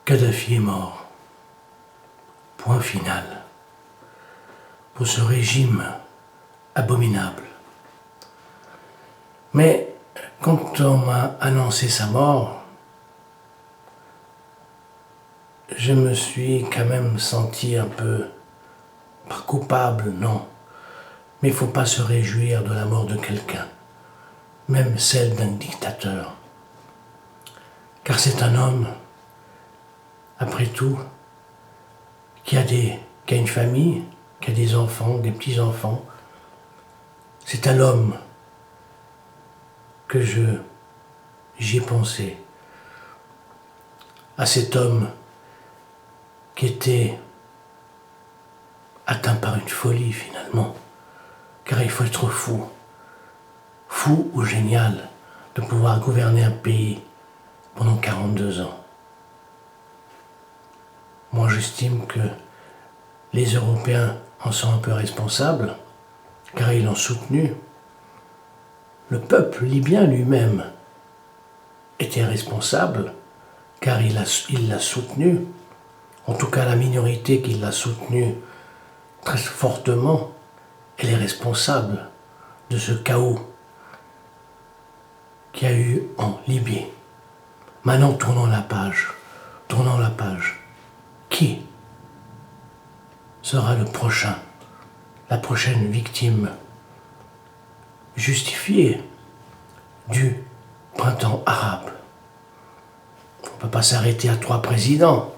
Kadhafi est mort. Point final. Pour ce régime abominable. Mais quand on m'a annoncé sa mort, je me suis quand même senti un peu, pas coupable, non. Mais il ne faut pas se réjouir de la mort de quelqu'un, même celle d'un dictateur. Car c'est un homme, après tout, qui a une famille, qui a des enfants, des petits-enfants. C'est à l'homme que j'y ai pensé. À cet homme qui était atteint par une folie finalement. Car il faut être fou, fou ou génial, de pouvoir gouverner un pays pendant 42 ans. Moi j'estime que les Européens en sont un peu responsables, car ils l'ont soutenu. Le peuple libyen lui-même était responsable, car il l'a soutenu. En tout cas, la minorité qui l'a soutenu très fortement, elle est responsable de ce chaos qu'il y a eu en Libye. Maintenant, tournons la page. Tournons la page. Qui sera le prochain, la prochaine victime justifiée du printemps arabe? On ne peut pas s'arrêter à 3 présidents,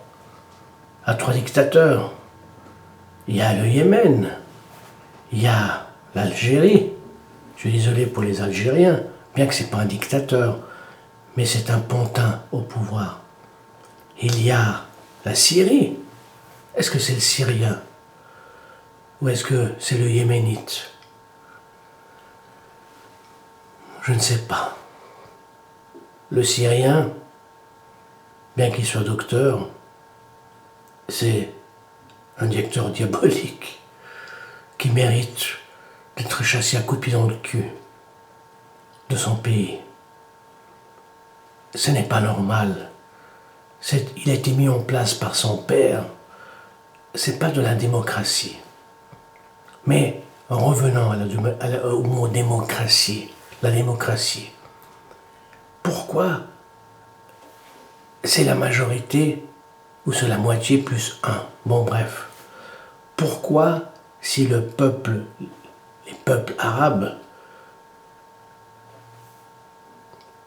à 3 dictateurs. Il y a le Yémen, il y a l'Algérie. Je suis désolé pour les Algériens, bien que ce n'est pas un dictateur, mais c'est un pantin au pouvoir. Il y a la Syrie. Est-ce que c'est le Syrien ou est-ce que c'est le Yéménite? Je ne sais pas. Le Syrien, bien qu'il soit docteur, c'est un directeur diabolique qui mérite d'être chassé à coups de pied dans le cul de son pays. Ce n'est pas normal. Il a été mis en place par son père. C'est pas de la démocratie. Mais en revenant au mot démocratie, la démocratie, pourquoi c'est la majorité ou c'est la moitié plus un? Bon bref. Pourquoi si les peuples arabes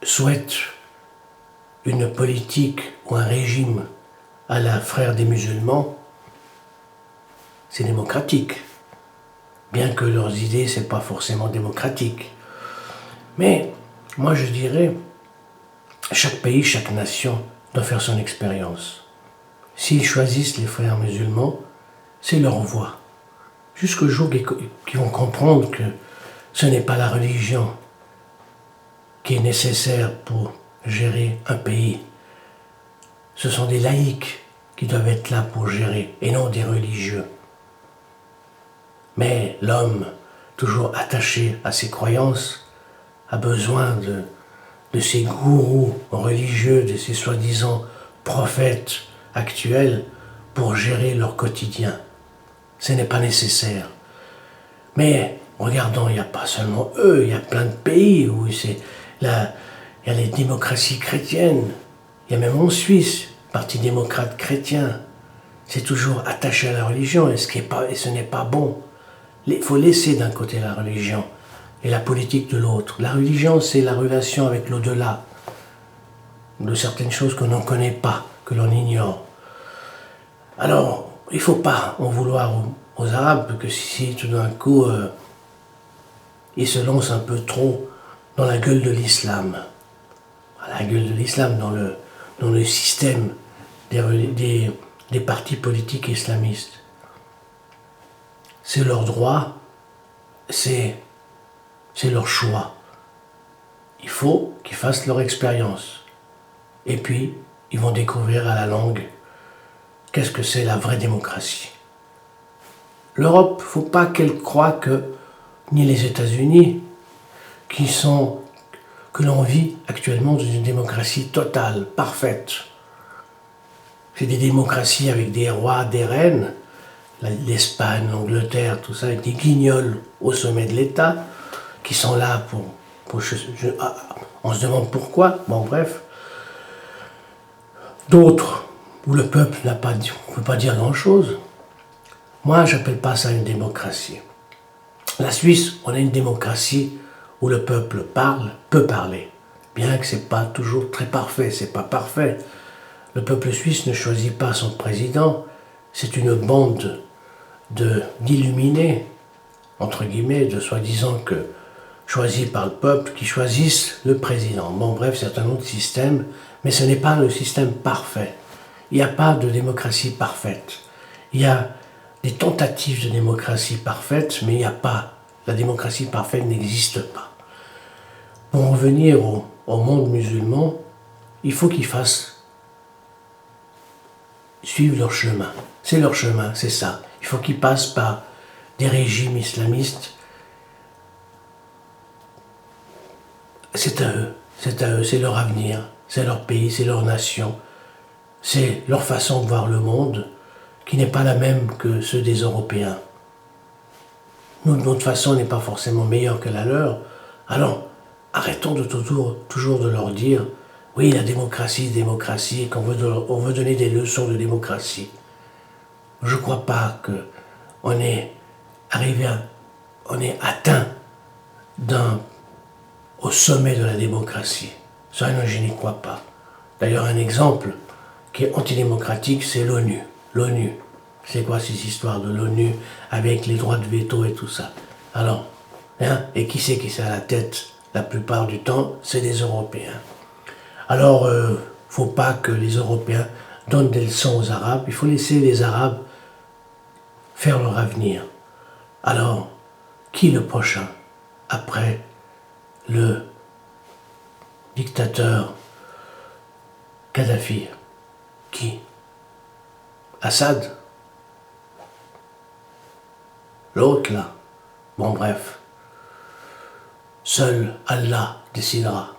souhaitent une politique ou un régime à la frère des musulmans, c'est démocratique. Bien que leurs idées, c'est pas forcément démocratique. Mais moi je dirais, chaque pays, chaque nation doit faire son expérience. S'ils choisissent les frères musulmans, c'est leur voie. Jusqu'au jour qu'ils vont comprendre que ce n'est pas la religion qui est nécessaire pour gérer un pays. Ce sont des laïcs qui doivent être là pour gérer, et non des religieux. Mais l'homme, toujours attaché à ses croyances, a besoin de ses gourous religieux, de ses soi-disant prophètes actuels pour gérer leur quotidien. Ce n'est pas nécessaire. Mais regardons, il n'y a pas seulement eux, il y a plein de pays où il y a les démocraties chrétiennes. Il y a même en Suisse, Parti démocrate chrétien. C'est toujours attaché à la religion et ce n'est pas bon. Il faut laisser d'un côté la religion et la politique de l'autre. La religion, c'est la relation avec l'au-delà, de certaines choses que l'on ne connaît pas, que l'on ignore. Alors, il ne faut pas en vouloir aux Arabes que si tout d'un coup ils se lancent un peu trop dans la gueule de l'islam. La gueule de l'islam, dans le système des partis politiques islamistes. C'est leur droit, c'est leur choix. Il faut qu'ils fassent leur expérience. Et puis, ils vont découvrir à la longue qu'est-ce que c'est la vraie démocratie. L'Europe, il ne faut pas qu'elle croie que, ni les États-Unis, que l'on vit actuellement dans une démocratie totale, parfaite. C'est des démocraties avec des rois, des reines, l'Espagne, l'Angleterre, tout ça, avec des guignols au sommet de l'État, qui sont là on se demande pourquoi, bon bref. D'autres, où le peuple ne peut pas dire grand-chose. Moi, je n'appelle pas ça une démocratie. La Suisse, on a une démocratie où le peuple peut parler, bien que ce n'est pas toujours très parfait, c'est pas parfait. Le peuple suisse ne choisit pas son président, c'est une bande d'illuminés, entre guillemets, de soi-disant que choisis par le peuple, qui choisissent le président. Bon bref, c'est un autre système, mais ce n'est pas le système parfait. Il n'y a pas de démocratie parfaite. Il y a des tentatives de démocratie parfaite, mais il n'y a pas. La démocratie parfaite n'existe pas. Pour en revenir au monde musulman, il faut qu'ils suivent leur chemin. C'est leur chemin, c'est ça. Il faut qu'ils passent par des régimes islamistes. C'est à eux, c'est leur avenir, c'est leur pays, c'est leur nation. C'est leur façon de voir le monde qui n'est pas la même que ceux des Européens. Nous, notre façon n'est pas forcément meilleure que la leur. Alors, arrêtons toujours de leur dire « Oui, la démocratie, qu'on veut donner des leçons de démocratie. » Je ne crois pas qu'on est atteint au sommet de la démocratie. Ça, non, je n'y crois pas. D'ailleurs, un exemple qui est antidémocratique, c'est l'ONU. L'ONU. C'est quoi ces histoires de l'ONU avec les droits de veto et tout ça? Alors, et qui c'est à la tête la plupart du temps? C'est les Européens. Alors, faut pas que les Européens donnent des leçons aux Arabes. Il faut laisser les Arabes faire leur avenir. Alors, qui le prochain après le dictateur Kadhafi? Qui? Assad? L'autre là? Bon bref, seul Allah décidera.